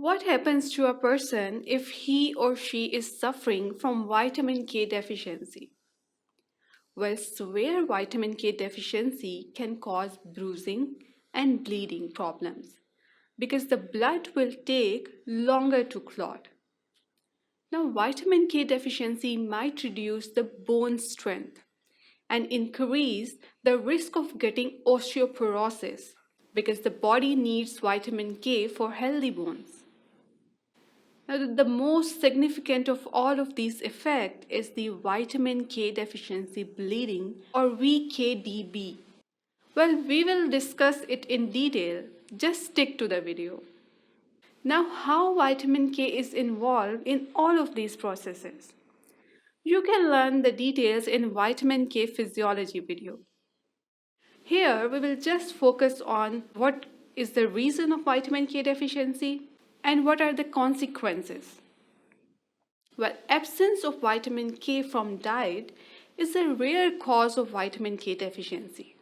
What happens to a person if he or she is suffering from vitamin K deficiency? Well, severe vitamin K deficiency can cause bruising and bleeding problems because the blood will take longer to clot. Now, vitamin K deficiency might reduce the bone strength and increase the risk of getting osteoporosis because the body needs vitamin K for healthy bones. Now, the most significant of all of these effects is the vitamin K deficiency bleeding or VKDB. Well, we will discuss it in detail. Just stick to the video. Now, how vitamin K is involved in all of these processes? You can learn the details in vitamin K physiology video. Here, we will just focus on what is the reason of vitamin K deficiency and what are the consequences. Well, absence of vitamin K from diet is a rare cause of vitamin K deficiency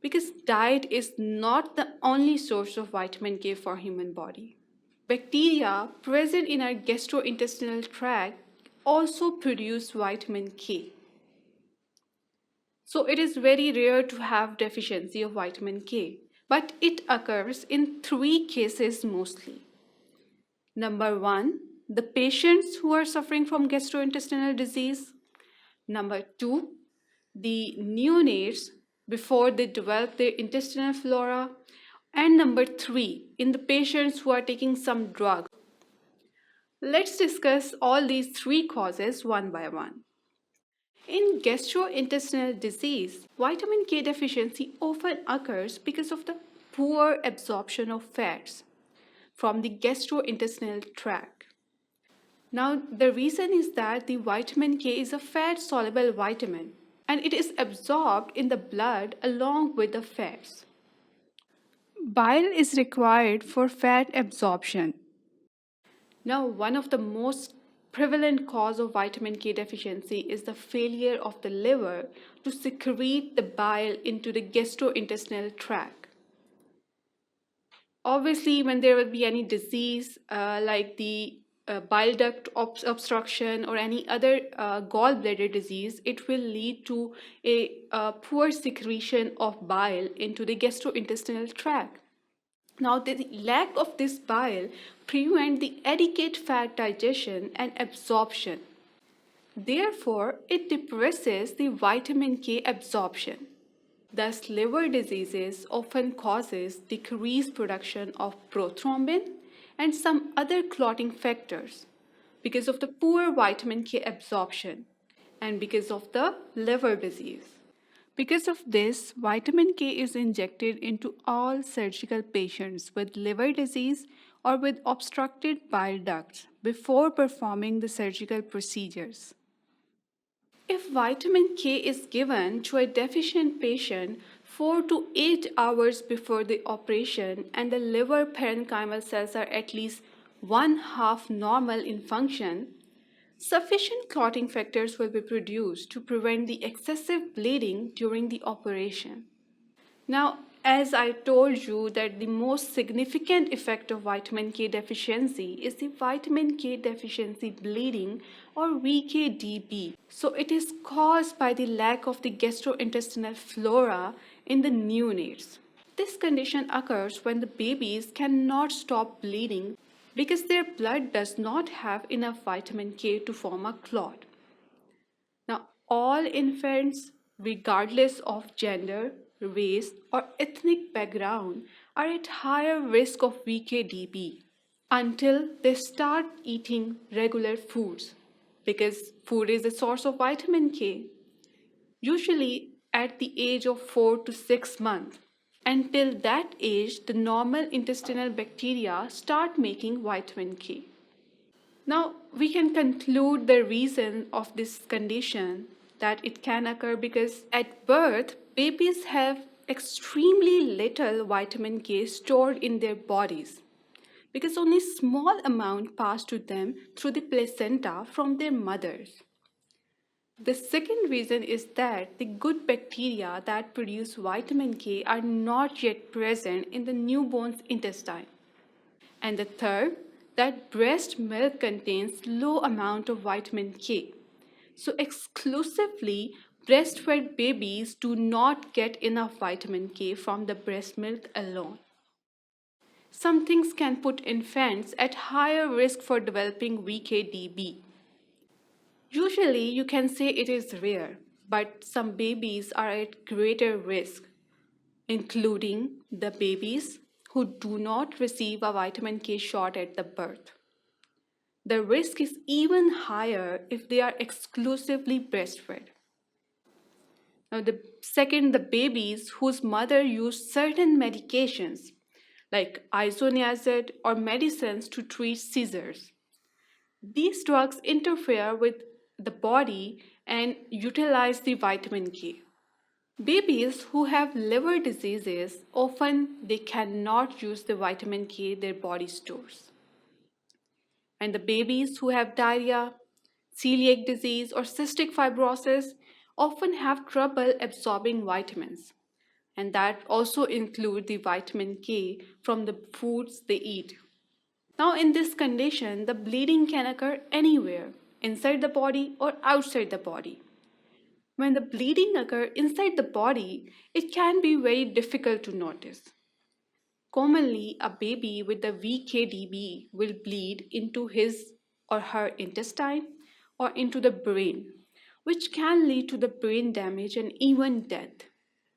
because diet is not the only source of vitamin K for human body. Bacteria present in our gastrointestinal tract also produce vitamin K. So it is very rare to have deficiency of vitamin K, but it occurs in 3 cases mostly. Number 1, the patients who are suffering from gastrointestinal disease. Number 2, the neonates before they develop their intestinal flora. And number 3, in the patients who are taking some drugs. Let's discuss all these 3 causes one by one. In gastrointestinal disease, vitamin K deficiency often occurs because of the poor absorption of fats from the gastrointestinal tract. Now, the reason is that the vitamin K is a fat-soluble vitamin and it is absorbed in the blood along with the fats. Bile is required for fat absorption. Now, one of the most prevalent cause of vitamin K deficiency is the failure of the liver to secrete the bile into the gastrointestinal tract. Obviously, when there will be any disease like the bile duct obstruction or any other gallbladder disease, it will lead to a poor secretion of bile into the gastrointestinal tract. Now, the lack of this bile prevents the adequate fat digestion and absorption. Therefore, it depresses the vitamin K absorption. Thus, liver diseases often causes decreased production of prothrombin and some other clotting factors because of the poor vitamin K absorption and because of the liver disease. Because of this, vitamin K is injected into all surgical patients with liver disease or with obstructed bile ducts before performing the surgical procedures. If vitamin K is given to a deficient patient 4 to 8 hours before the operation and the liver parenchymal cells are at least 1/2 normal in function, sufficient clotting factors will be produced to prevent the excessive bleeding during the operation. Now, as I told you that the most significant effect of vitamin K deficiency is the vitamin K deficiency bleeding or VKDB. So it is caused by the lack of the gastrointestinal flora in the neonates. This condition occurs when the babies cannot stop bleeding because their blood does not have enough vitamin K to form a clot. Now, all infants, regardless of gender, race, or ethnic background, are at higher risk of VKDB until they start eating regular foods because food is a source of vitamin K, usually at the age of 4 to 6 months. Until that age, the normal intestinal bacteria start making vitamin K. Now, we can conclude the reason of this condition that it can occur because at birth, babies have extremely little vitamin K stored in their bodies because only small amount pass to them through the placenta from their mothers. The second reason is that the good bacteria that produce vitamin K are not yet present in the newborn's intestine. And the third, that breast milk contains low amount of vitamin K. So exclusively breastfed babies do not get enough vitamin K from the breast milk alone. Some things can put infants at higher risk for developing VKDB. Usually you can say it is rare, but some babies are at greater risk, including the babies who do not receive a vitamin K shot at the birth. The risk is even higher if they are exclusively breastfed. Now, the babies whose mother used certain medications like isoniazid or medicines to treat seizures. These drugs interfere with the body and utilize the vitamin K. Babies who have liver diseases often they cannot use the vitamin K their body stores. And the babies who have diarrhea, celiac disease, or cystic fibrosis often have trouble absorbing vitamins. And that also include the vitamin K from the foods they eat. Now, in this condition, the bleeding can occur anywhere, inside the body or outside the body. When the bleeding occurs inside the body, it can be very difficult to notice. Commonly, a baby with a VKDB will bleed into his or her intestine or into the brain, which can lead to the brain damage and even death.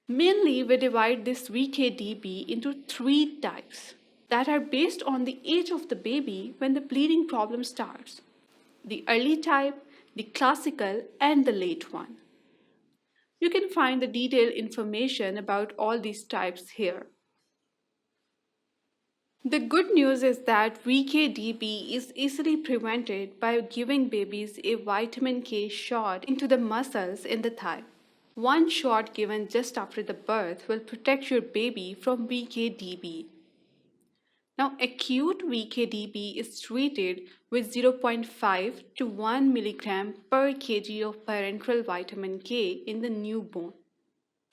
Mainly, we divide this VKDB into three types that are based on the age of the baby when the bleeding problem starts: the early type, the classical, and the late one. You can find the detailed information about all these types here. The good news is that VKDB is easily prevented by giving babies a vitamin K shot into the muscles in the thigh. One shot given just after the birth will protect your baby from VKDB. Now, acute VKDB is treated with 0.5 to 1 milligram per kg of parenteral vitamin K in the newborn.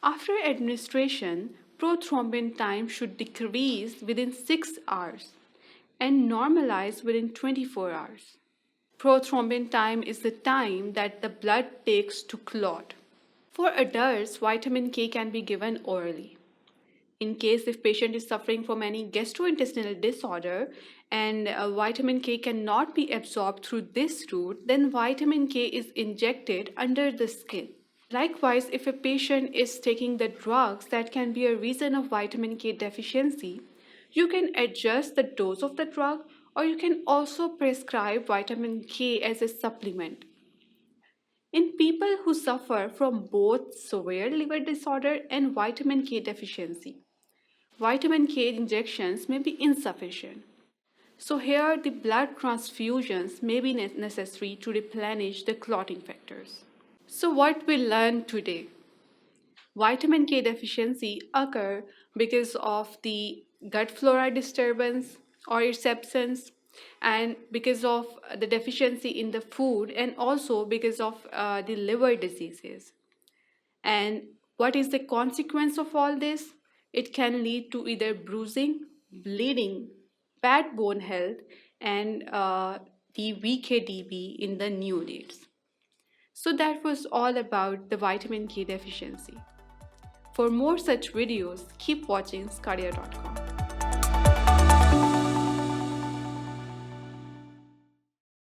After administration, prothrombin time should decrease within 6 hours and normalize within 24 hours. Prothrombin time is the time that the blood takes to clot. For adults, vitamin K can be given orally. In case if patient is suffering from any gastrointestinal disorder and vitamin K cannot be absorbed through this route, then vitamin K is injected under the skin. Likewise, if a patient is taking the drugs that can be a reason of vitamin K deficiency, you can adjust the dose of the drug or you can also prescribe vitamin K as a supplement. In people who suffer from both severe liver disorder and vitamin K deficiency, vitamin K injections may be insufficient. So here the blood transfusions may be necessary to replenish the clotting factors. So what we learned today? Vitamin K deficiency occur because of the gut flora disturbance or its absence, and because of the deficiency in the food, and also because of the liver diseases. And what is the consequence of all this? It can lead to either bruising, bleeding, bad bone health, and the VKDB in the neonates. So that was all about the vitamin K deficiency. For more such videos, keep watching sqadia.com.